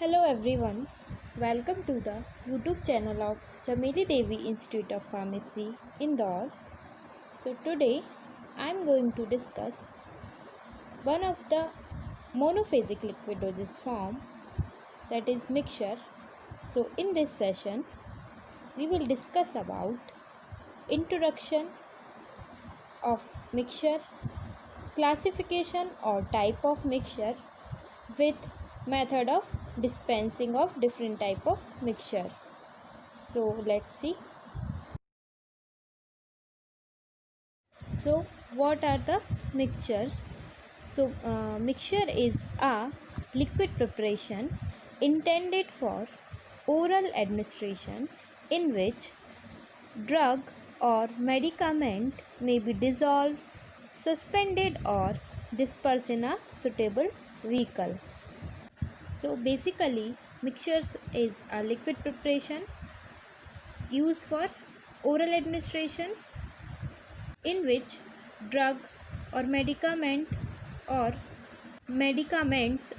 Hello everyone, welcome to the YouTube channel of Chameli Devi Institute of Pharmacy, Indore. So today I am going to discuss one of the monophasic liquid dosage form, that is mixture. So in this session we will discuss about introduction of mixture, classification or type of mixture with method of dispensing of different type of mixture. So let's see. So what are the mixtures? So mixture is a liquid preparation intended for oral administration in which drug or medicament may be dissolved, suspended or dispersed in a suitable vehicle. So basically mixtures is a liquid preparation used for oral administration in which drug or medicaments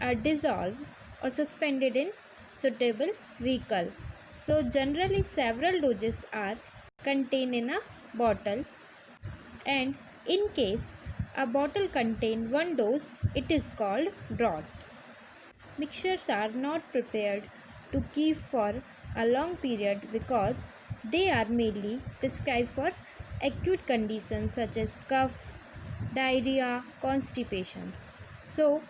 are dissolved or suspended in suitable vehicle. So generally several doses are contained in a bottle, and in case a bottle contains one dose, it is called draught. Mixtures are not prepared to keep for a long period because they are mainly prescribed for acute conditions such as cough, diarrhea, constipation. So,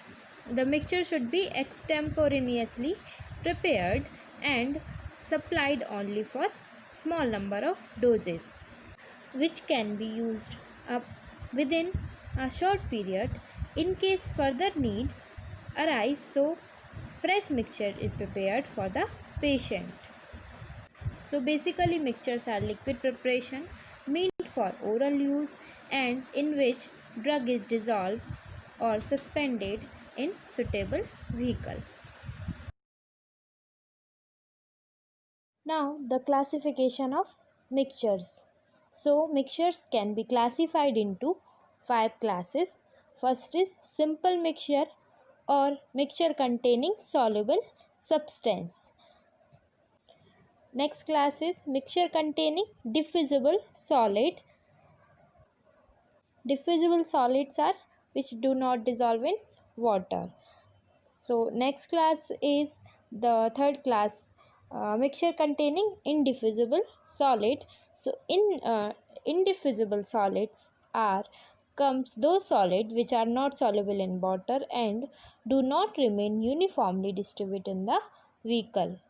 the mixture should be extemporaneously prepared and supplied only for small number of doses, which can be used up within a short period in case further need arise. So fresh mixture is prepared for the patient. So basically mixtures are liquid preparation meant for oral use and in which drug is dissolved or suspended in suitable vehicle. Now the classification of mixtures. So mixtures can be classified into 5 classes. First is simple mixture or mixture containing soluble substance. Next class is mixture containing diffusible solid. Diffusible solids are which do not dissolve in water. So next class is the third class, mixture containing indiffusible solid. So in indiffusible solids are comes those solids which are not soluble in water and do not remain uniformly distributed in the vehicle.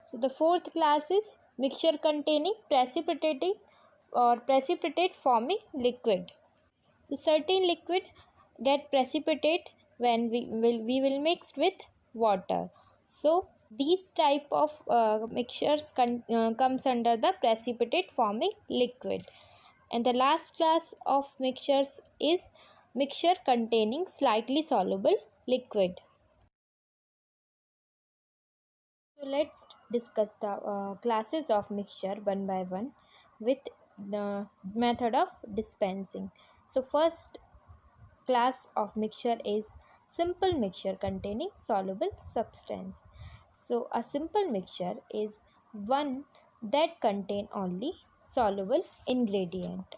So the fourth class is mixture containing precipitating or precipitate forming liquid. So certain liquid get precipitate when we will mix with water. So these type of mixtures comes under the precipitate forming liquid. And the last class of mixtures is mixture containing slightly soluble liquid. So let's discuss the classes of mixture one by one with the method of dispensing. So first class of mixture is simple mixture containing soluble substance. So a simple mixture is one that contain only soluble ingredient.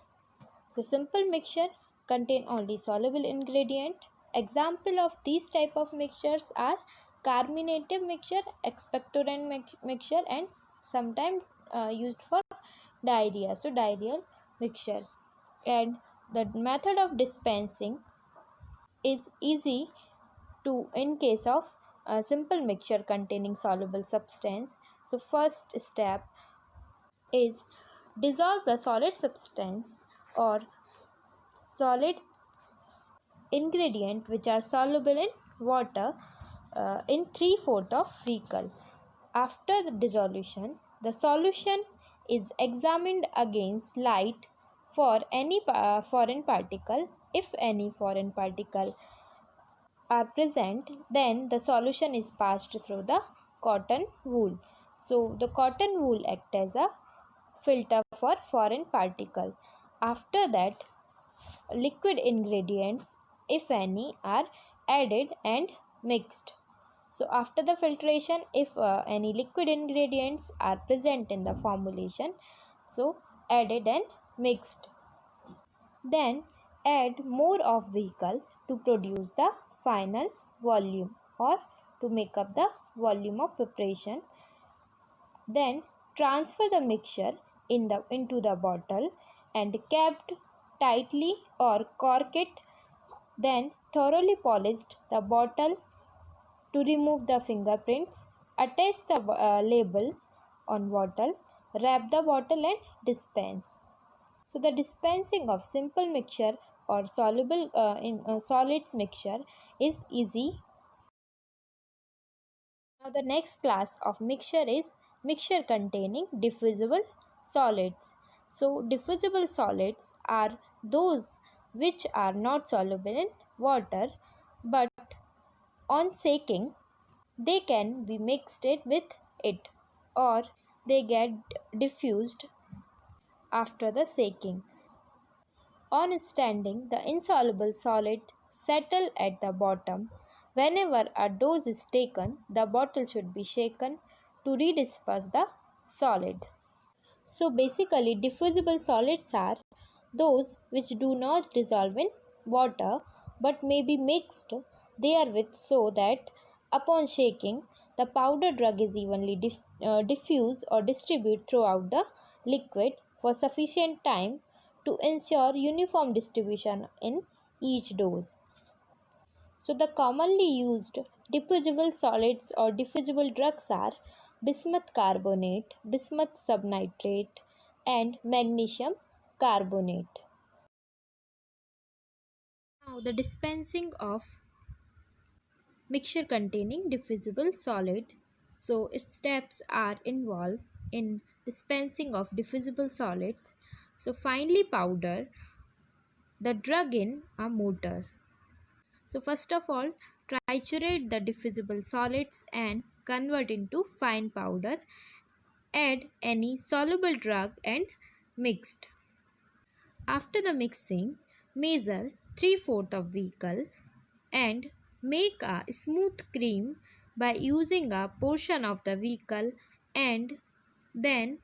So simple mixture contain only soluble ingredient. Example of these type of mixtures are carminative mixture, expectorant mixture, and sometimes used for diarrhea. So diarrheal mixture. And the method of dispensing is easy to in case of a simple mixture containing soluble substance. So first step is dissolve the solid substance or solid ingredient which are soluble in water in 3/4 of vehicle. After the dissolution, the solution is examined against light for any foreign particle. If any foreign particle are present, then the solution is passed through the cotton wool. So the cotton wool acts as a filter for foreign particle. After that, liquid ingredients, if any, are added and mixed. So after the filtration, if any liquid ingredients are present in the formulation, so added and mixed. Then add more of vehicle to produce the final volume or to make up the volume of preparation. Then transfer the mixture into the bottle and kept tightly or cork it. Then thoroughly polished the bottle to remove the fingerprints. Attach the label on bottle. Wrap the bottle and dispense. So the dispensing of simple mixture or soluble in solids mixture is easy. Now the next class of mixture is mixture containing diffusible solids. So diffusible solids are those which are not soluble in water, but on shaking they can be mixed it with it, or they get diffused after the shaking. On standing, the insoluble solid settle at the bottom. Whenever a dose is taken, the bottle should be shaken to redisperse the solid. So basically, diffusible solids are those which do not dissolve in water but may be mixed therewith so that upon shaking, the powder drug is evenly diffused or distributed throughout the liquid for sufficient time to ensure uniform distribution in each dose. So the commonly used diffusible solids or diffusible drugs are bismuth carbonate, bismuth subnitrate, and magnesium carbonate. Now the dispensing of mixture containing diffusible solid. So steps are involved in dispensing of diffusible solids. So finely powder the drug in a mortar. So first of all, triturate the diffusible solids and convert into fine powder. Add any soluble drug and mixed. After the mixing, measure 3/4 of vehicle and make a smooth cream by using a portion of the vehicle and then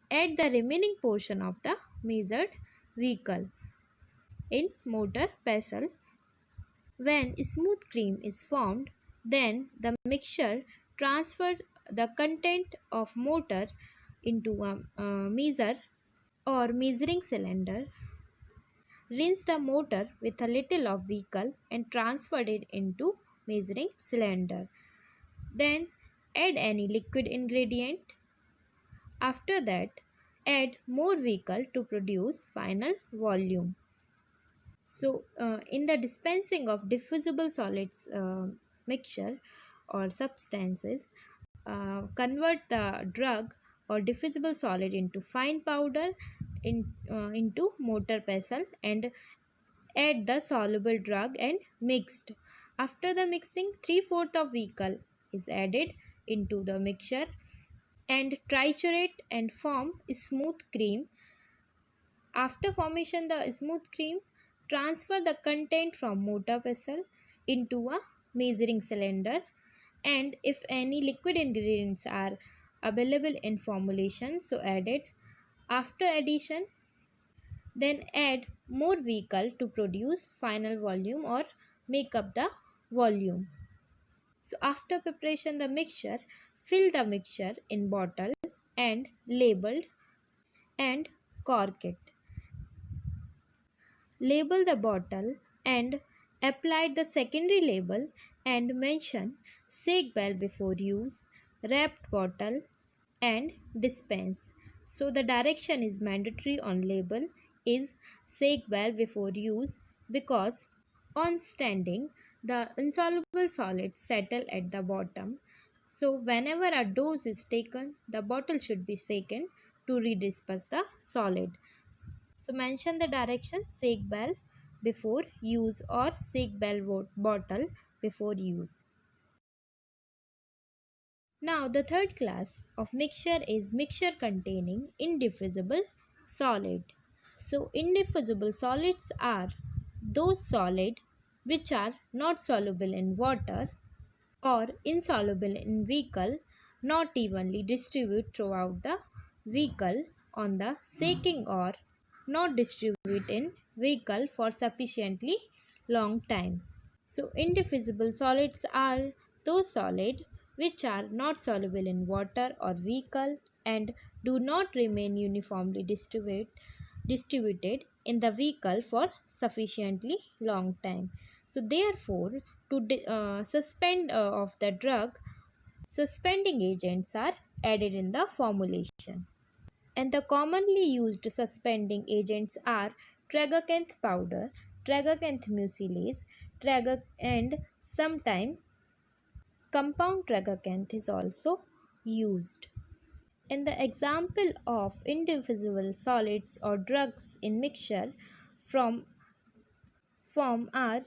add the remaining portion of the measured vehicle in mortar pestle. When smooth cream is formed, then the mixture transfers the content of mortar into a measure or measuring cylinder. Rinse the mortar with a little of vehicle and transfer it into measuring cylinder. Then add any liquid ingredient. After that, add more vehicle to produce final volume. So, in the dispensing of diffusible solids mixture or substances, convert the drug or diffusible solid into fine powder into mortar pestle and add the soluble drug and mixed. After the mixing, 3/4 of vehicle is added into the mixture and triturate and form smooth cream. After formation the smooth cream, transfer the content from mortar pestle into a measuring cylinder, and if any liquid ingredients are available in formulation, so add it. After addition, then add more vehicle to produce final volume or make up the volume. So after preparation the mixture, fill the mixture in bottle and labeled and cork it. Label the bottle and apply the secondary label and mention shake well before use, wrapped bottle and dispense. So the direction is mandatory on label is shake well before use because on standing the insoluble solids settle at the bottom. So whenever a dose is taken, the bottle should be shaken to redisperse the solid. So mention the direction shake well before use or shake well bottle before use. Now the third class of mixture is mixture containing indiffusible solid. So indiffusible solids are those solid which are not soluble in water or insoluble in vehicle, not evenly distribute throughout the vehicle on the shaking, or not distribute in vehicle for sufficiently long time. So indivisible solids are those solids which are not soluble in water or vehicle and do not remain uniformly distributed in the vehicle for sufficiently long time. So therefore, to suspend of the drug, suspending agents are added in the formulation. And the commonly used suspending agents are tragacanth powder, tragacanth mucilase, and sometimes compound tragacanth is also used. And the example of indivisible solids or drugs in mixture from form are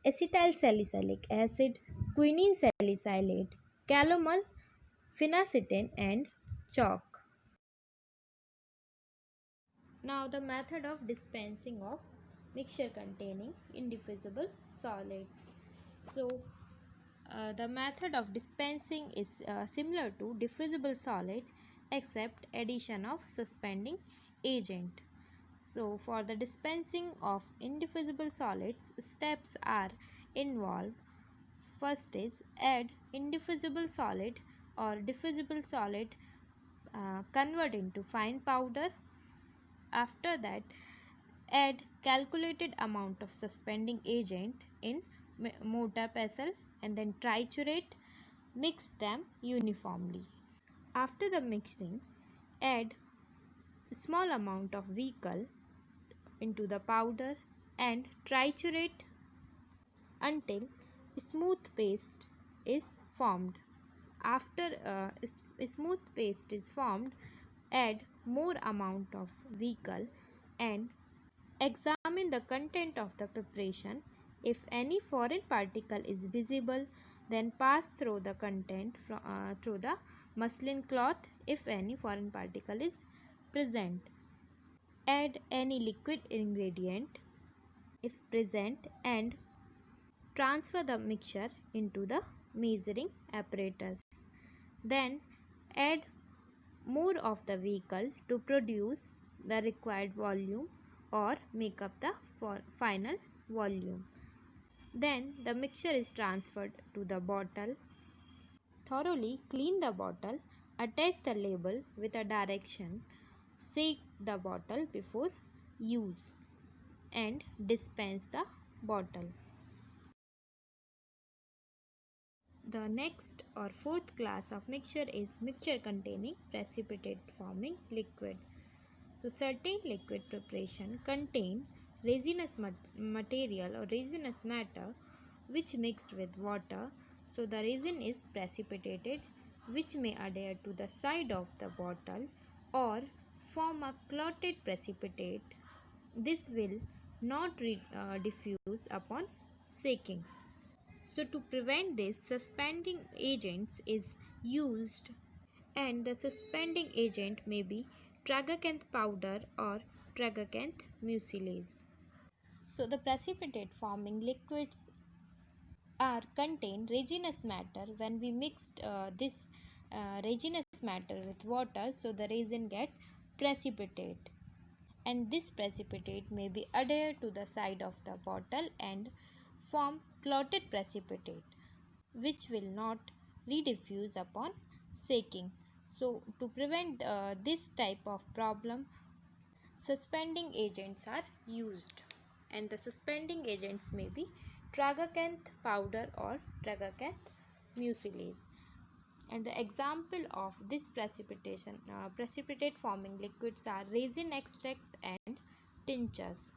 acetyl salicylic acid, quinine salicylate, calomel, phenacetin, and chalk. Now the method of dispensing of mixture containing indivisible solids. So the method of dispensing is similar to diffusible solid except addition of suspending agent. So for the dispensing of indivisible solids, steps are involved. First is add indivisible solid or diffusible solid, convert into fine powder. After that, add calculated amount of suspending agent in mortar pestle and then triturate, mix them uniformly. After the mixing, add small amount of vehicle into the powder and triturate until smooth paste is formed. After smooth paste is formed, add more amount of vehicle and examine the content of the preparation. If any foreign particle is visible, then pass through the content through the muslin cloth if any foreign particle is present. Add any liquid ingredient if present and transfer the mixture into the measuring apparatus. Then add more of the vehicle to produce the required volume or make up the final volume. Then the mixture is transferred to the bottle. Thoroughly clean the bottle, attach the label with a direction, shake the bottle before use and dispense the bottle. The next or fourth class of mixture is mixture containing precipitate forming liquid. So certain liquid preparation contain resinous material or resinous matter which mixed with water. So the resin is precipitated, which may adhere to the side of the bottle or form a clotted precipitate. This will not diffuse upon shaking. So to prevent this, suspending agents is used, and the suspending agent may be tragacanth powder or tragacanth mucilase. So the precipitate forming liquids are contain resinous matter. When we mixed this resinous matter with water, so the resin get precipitate, and this precipitate may be adhered to the side of the bottle and form clotted precipitate which will not rediffuse upon shaking. So to prevent this type of problem, suspending agents are used, and the suspending agents may be tragacanth powder or tragacanth mucilase. And the example of this precipitate forming liquids are resin extract and tinctures.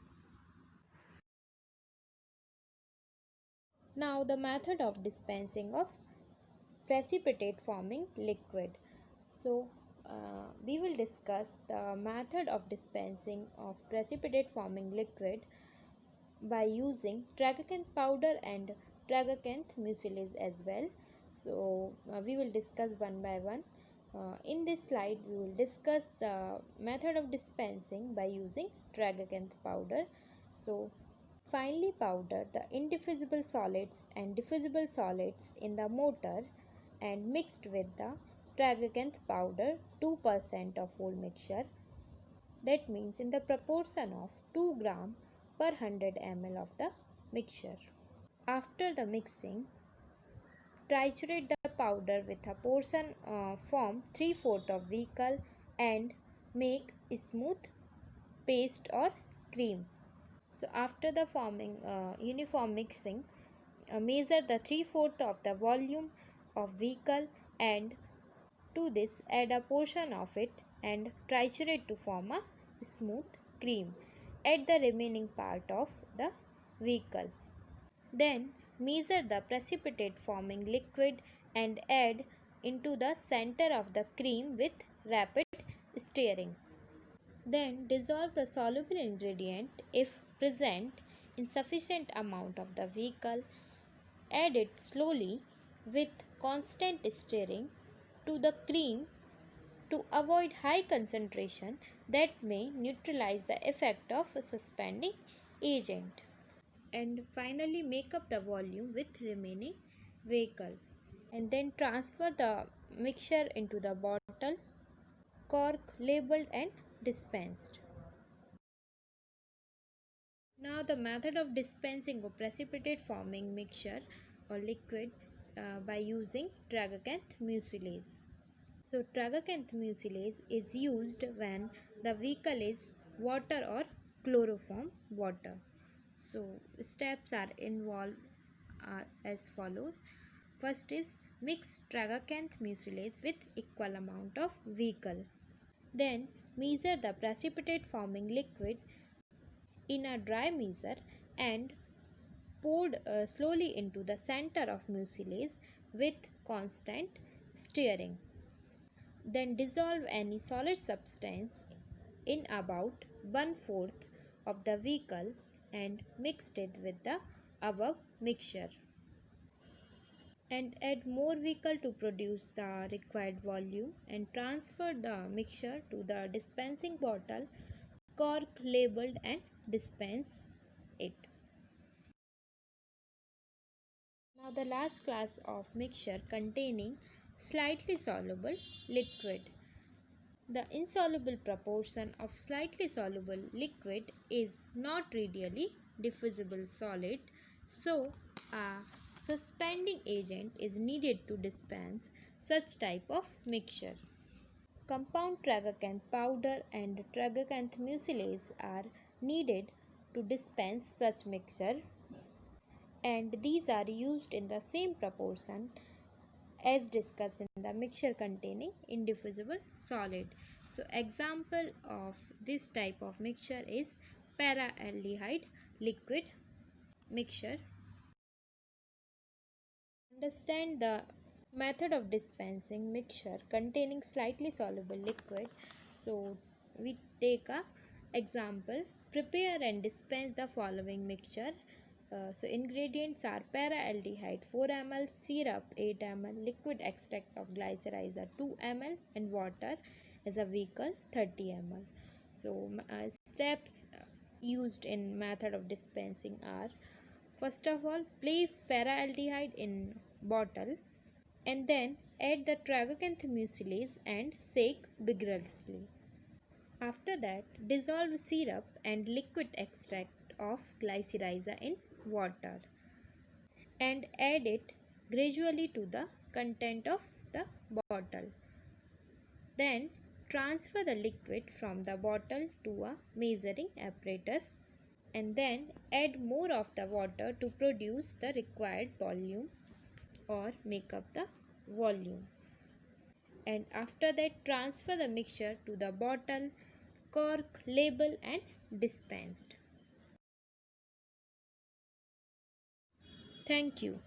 Now the method of dispensing of precipitate forming liquid. So we will discuss the method of dispensing of precipitate forming liquid by using tragacanth powder and tragacanth mucilase as well. So we will discuss one by one. In this slide we will discuss the method of dispensing by using tragacanth powder. So Finely powder the indiffusible solids and diffusible solids in the mortar and mixed with the tragacanth powder 2% of whole mixture, that means in the proportion of 2 gram per 100 ml of the mixture. After the mixing, triturate the powder with a portion form 3/4 of vehicle and make smooth paste or cream. So after the forming uniform mixing, measure the 3/4 of the volume of vehicle and to this add a portion of it and triturate to form a smooth cream. Add the remaining part of the vehicle. Then measure the precipitate forming liquid and add into the center of the cream with rapid stirring. Then dissolve the soluble ingredient if present in sufficient amount of the vehicle. Add it slowly with constant stirring to the cream to avoid high concentration that may neutralize the effect of a suspending agent. And finally make up the volume with remaining vehicle. And then transfer the mixture into the bottle, cork labeled and dispensed. Now the method of dispensing of precipitate forming mixture or liquid by using tragacanth mucilage. So tragacanth mucilage is used when the vehicle is water or chloroform water. So steps are involved as follows. First is mix tragacanth mucilage with equal amount of vehicle. Then measure the precipitate forming liquid in a dry measure and poured slowly into the center of mucilage with constant stirring. Then dissolve any solid substance in about 1/4 of the vehicle and mixed it with the above mixture. And add more vehicle to produce the required volume and transfer the mixture to the dispensing bottle, cork labeled and dispense it. Now the last class of mixture containing slightly soluble liquid. The insoluble proportion of slightly soluble liquid is not readily diffusible solid, so a suspending agent is needed to dispense such type of mixture. Compound tragacanth powder and tragacanth mucilage are needed to dispense such mixture, and these are used in the same proportion as discussed in the mixture containing indiffusible solid. So example of this type of mixture is paraaldehyde liquid mixture. Understand the method of dispensing mixture containing slightly soluble liquid. So we take a example. Prepare and dispense the following mixture. So ingredients are paraaldehyde 4 ml, syrup 8 ml, liquid extract of glycyrrhiza 2 ml and water as a vehicle 30 ml. So steps used in method of dispensing are: first of all, place paraaldehyde in bottle and then add the tragacanth mucilage and shake vigorously. After that, dissolve syrup and liquid extract of glycyrrhiza in water and add it gradually to the content of the bottle. Then transfer the liquid from the bottle to a measuring apparatus and then add more of the water to produce the required volume or make up the volume. And after that, transfer the mixture to the bottle, cork, label and dispensed. Thank you.